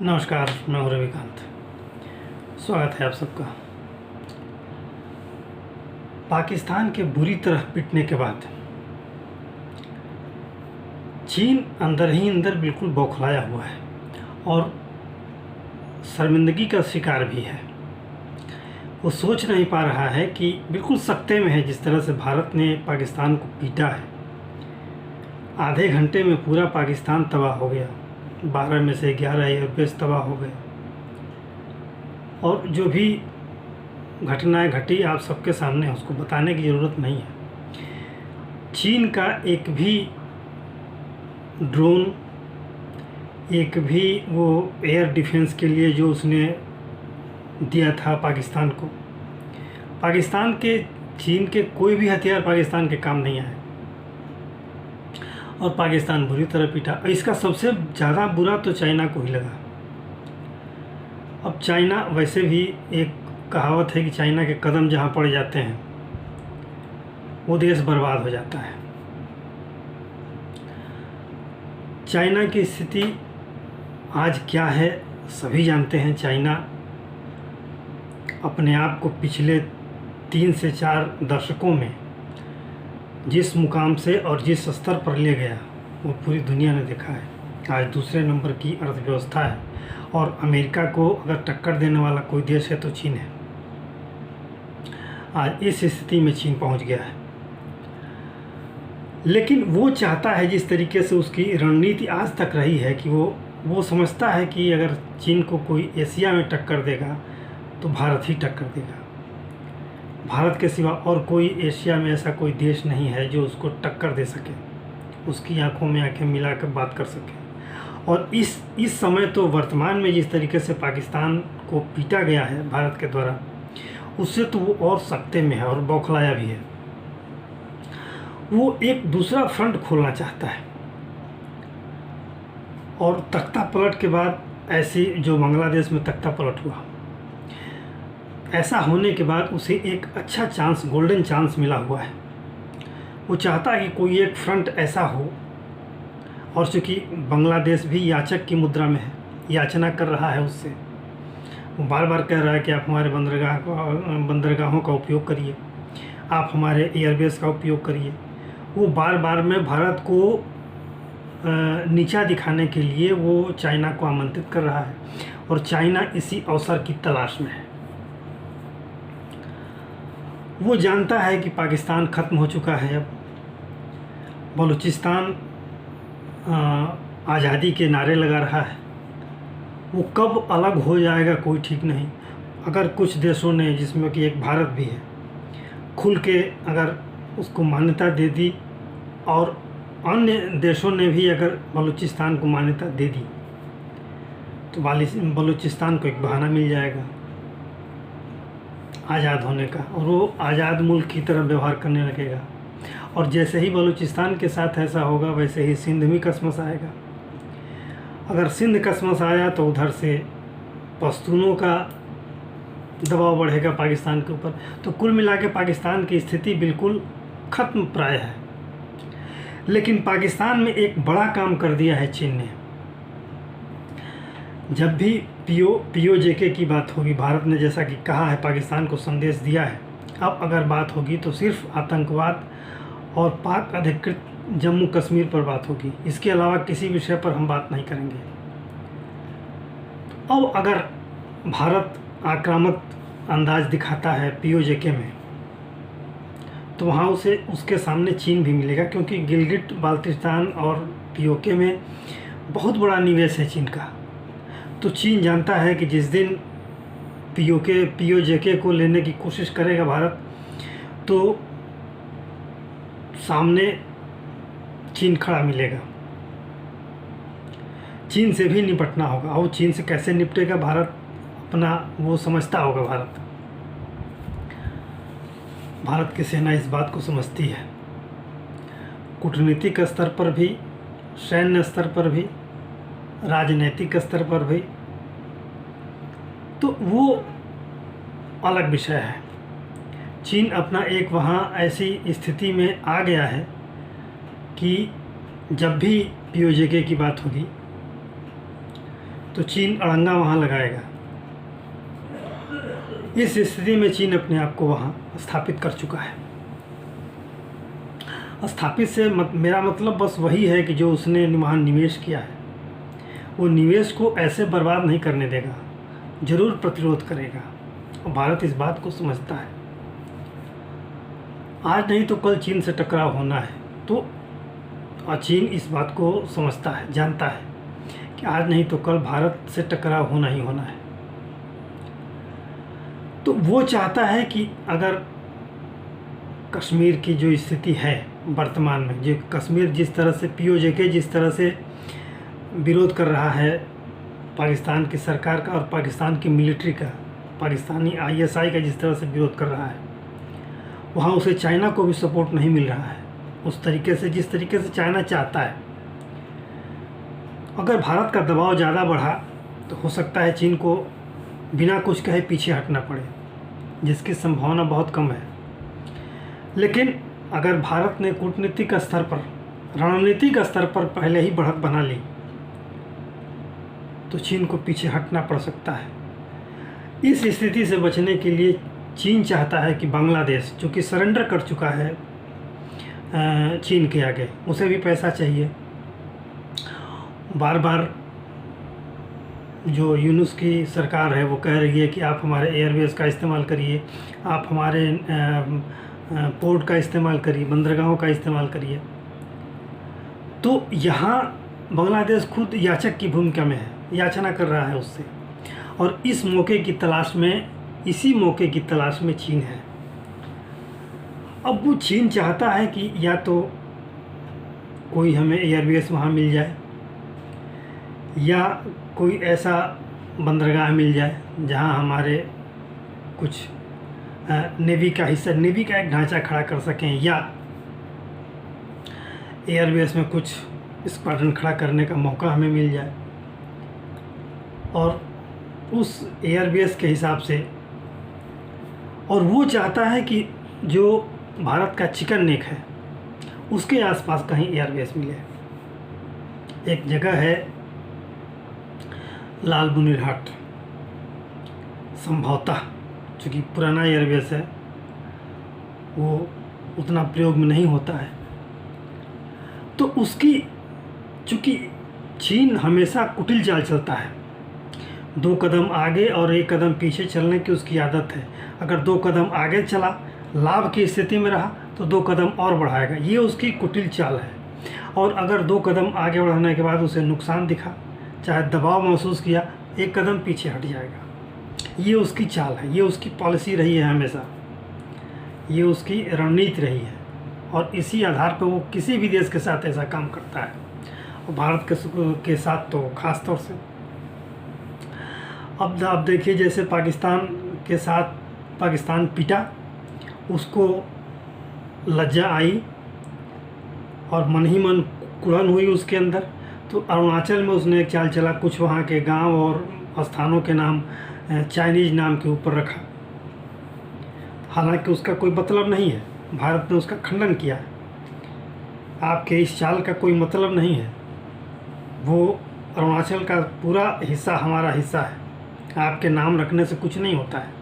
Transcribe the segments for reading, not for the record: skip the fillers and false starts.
नमस्कार, मैं हूं रविकांत। स्वागत है आप सबका। पाकिस्तान के बुरी तरह पिटने के बाद चीन अंदर ही अंदर बिल्कुल बौखलाया हुआ है और शर्मिंदगी का शिकार भी है। वो सोच नहीं पा रहा है कि बिल्कुल सख्ते में है। जिस तरह से भारत ने पाकिस्तान को पीटा है, आधे घंटे में पूरा पाकिस्तान तबाह हो गया। 12 में से 11 एयरबेस तबाह हो गए और जो भी घटनाएं घटी आप सबके सामने है, उसको बताने की ज़रूरत नहीं है। चीन का एक भी ड्रोन, एक भी वो एयर डिफेंस के लिए जो उसने दिया था पाकिस्तान को, पाकिस्तान के चीन के कोई भी हथियार पाकिस्तान के काम नहीं आए और पाकिस्तान बुरी तरह पीटा। इसका सबसे ज़्यादा बुरा तो चाइना को ही लगा। अब चाइना, वैसे भी एक कहावत है कि चाइना के कदम जहाँ पड़ जाते हैं वो देश बर्बाद हो जाता है। चाइना की स्थिति आज क्या है सभी जानते हैं। चाइना अपने आप को पिछले 3 से 4 दशकों में जिस मुकाम से और जिस स्तर पर ले गया वो पूरी दुनिया ने देखा है। आज दूसरे नंबर की अर्थव्यवस्था है और अमेरिका को अगर टक्कर देने वाला कोई देश है तो चीन है। आज इस स्थिति में चीन पहुंच गया है, लेकिन वो चाहता है, जिस तरीके से उसकी रणनीति आज तक रही है, कि वो समझता है कि अगर चीन को कोई एशिया में टक्कर देगा तो भारत ही टक्कर देगा। भारत के सिवा और कोई एशिया में ऐसा कोई देश नहीं है जो उसको टक्कर दे सके, उसकी आंखों में आंखें मिला कर बात कर सके। और इस समय तो वर्तमान में जिस तरीके से पाकिस्तान को पीटा गया है भारत के द्वारा, उससे तो वो और सख्ते में है और बौखलाया भी है। वो एक दूसरा फ्रंट खोलना चाहता है और तख्ता पलट के बाद ऐसी जो बांग्लादेश में तख्ता पलट हुआ, ऐसा होने के बाद उसे एक अच्छा चांस, गोल्डन चांस मिला हुआ है। वो चाहता है कि कोई एक फ्रंट ऐसा हो, और चूँकि बांग्लादेश भी याचक की मुद्रा में है, याचना कर रहा है उससे। वो बार बार कह रहा है कि आप हमारे बंदरगाहों का उपयोग करिए, आप हमारे एयरबेस का उपयोग करिए। वो बार बार में भारत को नीचा दिखाने के लिए वो चाइना को आमंत्रित कर रहा है और चाइना इसी अवसर की तलाश में है। वो जानता है कि पाकिस्तान ख़त्म हो चुका है। अब बलूचिस्तान आज़ादी के नारे लगा रहा है। वो कब अलग हो जाएगा कोई ठीक नहीं। अगर कुछ देशों ने, जिसमें कि एक भारत भी है, खुल के अगर उसको मान्यता दे दी और अन्य देशों ने भी अगर बलूचिस्तान को मान्यता दे दी तो बलूचिस्तान को एक बहाना मिल जाएगा आज़ाद होने का, और वो आज़ाद मुल्क की तरह व्यवहार करने लगेगा। और जैसे ही बलूचिस्तान के साथ ऐसा होगा, वैसे ही सिंध भी कसमस आएगा। अगर सिंध कसमस आया तो उधर से पश्तूनों का दबाव बढ़ेगा पाकिस्तान के ऊपर। तो कुल मिला के पाकिस्तान की स्थिति बिल्कुल ख़त्म प्राय है। लेकिन पाकिस्तान में एक बड़ा काम कर दिया है चीन ने। जब भी पीओजेके की बात होगी, भारत ने जैसा कि कहा है, पाकिस्तान को संदेश दिया है, अब अगर बात होगी तो सिर्फ आतंकवाद और पाक अधिकृत जम्मू कश्मीर पर बात होगी। इसके अलावा किसी विषय पर हम बात नहीं करेंगे। अब अगर भारत आक्रामक अंदाज दिखाता है पीओजेके में, तो वहाँ उसके सामने चीन भी मिलेगा, क्योंकि गिलगिट बाल्टिस्तान और पीओके में बहुत बड़ा निवेश है चीन का। तो चीन जानता है कि जिस दिन पीओजेके को लेने की कोशिश करेगा भारत, तो सामने चीन खड़ा मिलेगा। चीन से भी निपटना होगा। और चीन से कैसे निपटेगा भारत, अपना वो समझता होगा। भारत की सेना इस बात को समझती है। कूटनीतिक स्तर पर भी, सैन्य स्तर पर भी, राजनीतिक स्तर पर भी। तो वो अलग विषय है। चीन अपना एक वहाँ ऐसी स्थिति में आ गया है कि जब भी पीओजेके की बात होगी तो चीन अड़ंगा वहाँ लगाएगा। इस स्थिति में चीन अपने आप को वहाँ स्थापित कर चुका है। स्थापित से मेरा मतलब बस वही है कि जो उसने वहाँ निवेश किया है वो निवेश को ऐसे बर्बाद नहीं करने देगा, ज़रूर प्रतिरोध करेगा। और भारत इस बात को समझता है। आज नहीं तो कल चीन से टकराव होना है, तो चीन इस बात को समझता है, जानता है कि आज नहीं तो कल भारत से टकराव होना ही होना है। तो वो चाहता है कि अगर कश्मीर की जो स्थिति है वर्तमान में, जो कश्मीर जिस तरह से POJK जिस तरह से विरोध कर रहा है पाकिस्तान की सरकार का और पाकिस्तान की मिलिट्री का, पाकिस्तानी ISI का जिस तरह से विरोध कर रहा है, वहाँ उसे चाइना को भी सपोर्ट नहीं मिल रहा है उस तरीके से जिस तरीके से चाइना चाहता है। अगर भारत का दबाव ज़्यादा बढ़ा तो हो सकता है चीन को बिना कुछ कहे पीछे हटना पड़े, जिसकी संभावना बहुत कम है। लेकिन अगर भारत ने कूटनीतिक स्तर पर, रणनीतिक स्तर पर पहले ही बढ़त बना ली तो चीन को पीछे हटना पड़ सकता है। इस स्थिति से बचने के लिए चीन चाहता है कि बांग्लादेश, जो कि सरेंडर कर चुका है चीन के आगे, उसे भी पैसा चाहिए। बार बार जो यूनुस की सरकार है वो कह रही है कि आप हमारे एयरवेज का इस्तेमाल करिए, आप हमारे पोर्ट का इस्तेमाल करिए, बंदरगाहों का इस्तेमाल करिए। तो यहाँ बांग्लादेश खुद याचक की भूमिका में है, याचना कर रहा है उससे, और इस मौके की तलाश में, इसी मौके की तलाश में चीन है। अब वो चीन चाहता है कि या तो कोई हमें एयरबेस वहाँ मिल जाए या कोई ऐसा बंदरगाह मिल जाए जहाँ हमारे कुछ नेवी का हिस्सा, नेवी का एक ढांचा खड़ा कर सकें, या एयरबेस में कुछ स्क्वाड्रन खड़ा करने का मौका हमें मिल जाए। और उस एयरबेस के हिसाब से, और वो चाहता है कि जो भारत का चिकन नेक है उसके आसपास कहीं एयरबेस मिले। एक जगह है लालबुनिरहाट, संभवतः चूँकि पुराना एयरबेस है वो उतना प्रयोग में नहीं होता है, तो उसकी, चूँकि चीन हमेशा कुटिल चाल चलता है, 2 कदम आगे और 1 कदम पीछे चलने की उसकी आदत है। अगर 2 कदम आगे चला, लाभ की स्थिति में रहा, तो 2 कदम और बढ़ाएगा, ये उसकी कुटिल चाल है। और अगर 2 कदम आगे बढ़ाने के बाद उसे नुकसान दिखा, चाहे दबाव महसूस किया, 1 कदम पीछे हट जाएगा। ये उसकी चाल है, ये उसकी पॉलिसी रही है हमेशा, ये उसकी रणनीति रही है, और इसी आधार पर वो किसी भी देश के साथ ऐसा काम करता है, और भारत के साथ तो ख़ास तौर से। अब आप देखिए, जैसे पाकिस्तान के साथ पाकिस्तान पिटा, उसको लज्जा आई और मन ही मन कुड़न हुई उसके अंदर, तो अरुणाचल में उसने एक चाल चला, कुछ वहाँ के गांव और स्थानों के नाम चाइनीज़ नाम के ऊपर रखा। हालांकि उसका कोई मतलब नहीं है, भारत ने उसका खंडन किया है। आपके इस चाल का कोई मतलब नहीं है, वो अरुणाचल का पूरा हिस्सा हमारा हिस्सा है, आपके नाम रखने से कुछ नहीं होता है।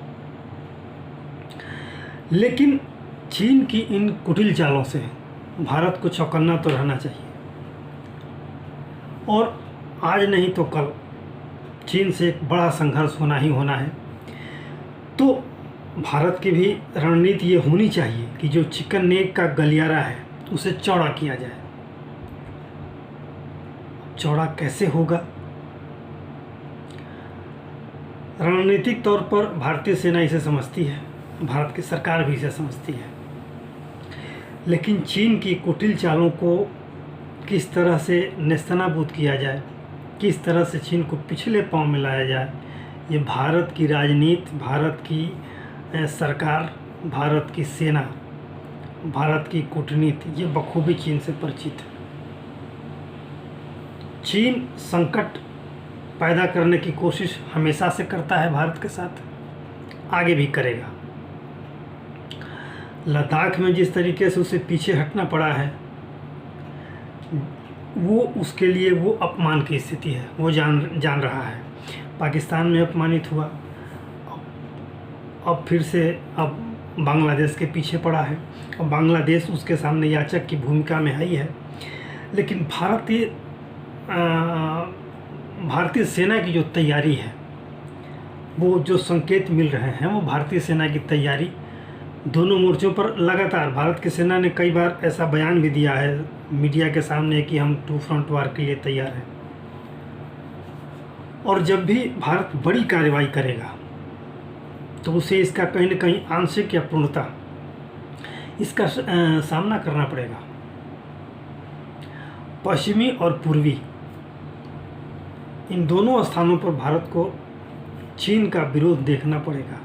लेकिन चीन की इन कुटिल चालों से भारत को चौकन्ना तो रहना चाहिए, और आज नहीं तो कल चीन से एक बड़ा संघर्ष होना ही होना है। तो भारत की भी रणनीति ये होनी चाहिए कि जो चिकन नेक का गलियारा है उसे चौड़ा किया जाए। चौड़ा कैसे होगा? रणनीतिक तौर पर भारतीय सेना इसे समझती है, भारत की सरकार भी इसे समझती है, लेकिन चीन की कुटिल चालों को किस तरह से नेस्तनाबूद किया जाए, किस तरह से चीन को पिछले पांव में लाया जाए, ये भारत की राजनीति, भारत की सरकार, भारत की सेना, भारत की कूटनीति, ये बखूबी चीन से परिचित है। चीन संकट पैदा करने की कोशिश हमेशा से करता है भारत के साथ, आगे भी करेगा। लद्दाख में जिस तरीके से उसे पीछे हटना पड़ा है, वो उसके लिए वो अपमान की स्थिति है, वो जान रहा है। पाकिस्तान में अपमानित हुआ, अब फिर से अब बांग्लादेश के पीछे पड़ा है और बांग्लादेश उसके सामने याचक की भूमिका में ही है। लेकिन भारतीय सेना की जो तैयारी है, वो जो संकेत मिल रहे हैं, वो भारतीय सेना की तैयारी दोनों मोर्चों पर लगातार, भारत की सेना ने कई बार ऐसा बयान भी दिया है मीडिया के सामने कि हम 2 फ्रंट वार के लिए तैयार हैं। और जब भी भारत बड़ी कार्रवाई करेगा तो उसे इसका कहीं न कहीं आंशिक या पूर्णतः इसका सामना करना पड़ेगा। पश्चिमी और पूर्वी इन दोनों स्थानों पर भारत को चीन का विरोध देखना पड़ेगा।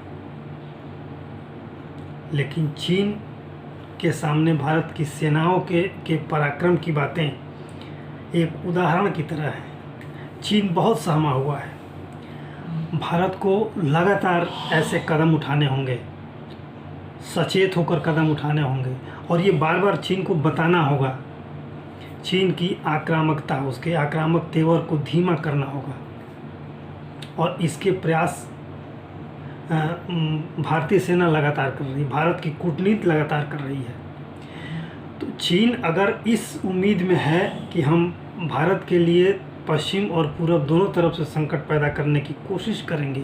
लेकिन चीन के सामने भारत की सेनाओं के पराक्रम की बातें एक उदाहरण की तरह है। चीन बहुत सहमा हुआ है। भारत को लगातार ऐसे कदम उठाने होंगे, सचेत होकर कदम उठाने होंगे और ये बार बार चीन को बताना होगा। चीन की आक्रामकता, उसके आक्रामक तेवर को धीमा करना होगा और इसके प्रयास भारतीय सेना लगातार कर रही है, भारत की कूटनीति लगातार कर रही है। तो चीन अगर इस उम्मीद में है कि हम भारत के लिए पश्चिम और पूरब दोनों तरफ से संकट पैदा करने की कोशिश करेंगे,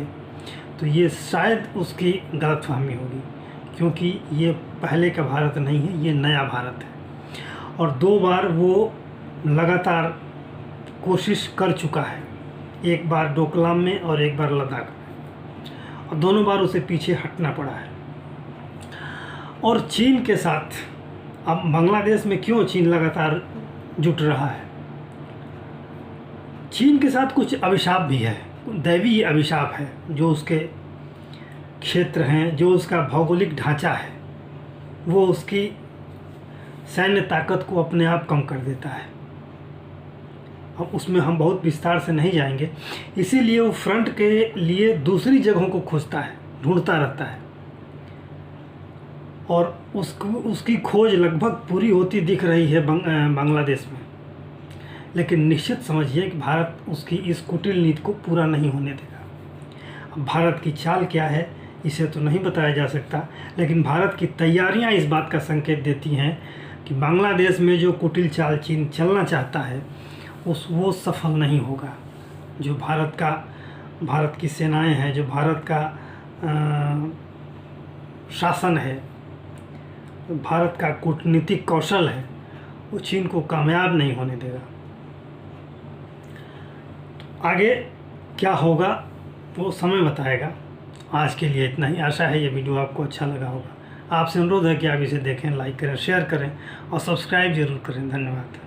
तो ये शायद उसकी गलतफहमी होगी, क्योंकि ये पहले का भारत नहीं है, ये नया भारत है। और 2 बार वो लगातार कोशिश कर चुका है, एक बार डोकलाम में और एक बार लद्दाख में, और दोनों बार उसे पीछे हटना पड़ा है। और चीन के साथ अब बांग्लादेश में क्यों चीन लगातार जुट रहा है? चीन के साथ कुछ अभिशाप भी है, दैवीय अभिशाप है, जो उसके क्षेत्र हैं, जो उसका भौगोलिक ढांचा है, वो उसकी सैन्य ताकत को अपने आप कम कर देता है। अब उसमें हम बहुत विस्तार से नहीं जाएंगे। इसीलिए वो फ्रंट के लिए दूसरी जगहों को खोजता है, ढूंढता रहता है और उसकी खोज लगभग पूरी होती दिख रही है बांग्लादेश में। लेकिन निश्चित समझिए कि भारत उसकी इस कुटिल नीति को पूरा नहीं होने देगा। अब भारत की चाल क्या है इसे तो नहीं बताया जा सकता, लेकिन भारत की तैयारियां इस बात का संकेत देती हैं कि बांग्लादेश में जो कुटिल चाल चीन चलना चाहता है वो सफल नहीं होगा। जो भारत की सेनाएं हैं, जो भारत का शासन है, भारत का कूटनीतिक कौशल है, वो चीन को कामयाब नहीं होने देगा। आगे क्या होगा वो समय बताएगा। आज के लिए इतना ही। आशा है ये वीडियो आपको अच्छा लगा होगा। आपसे अनुरोध है कि आप इसे देखें, लाइक करें, शेयर करें और सब्सक्राइब जरूर करें। धन्यवाद।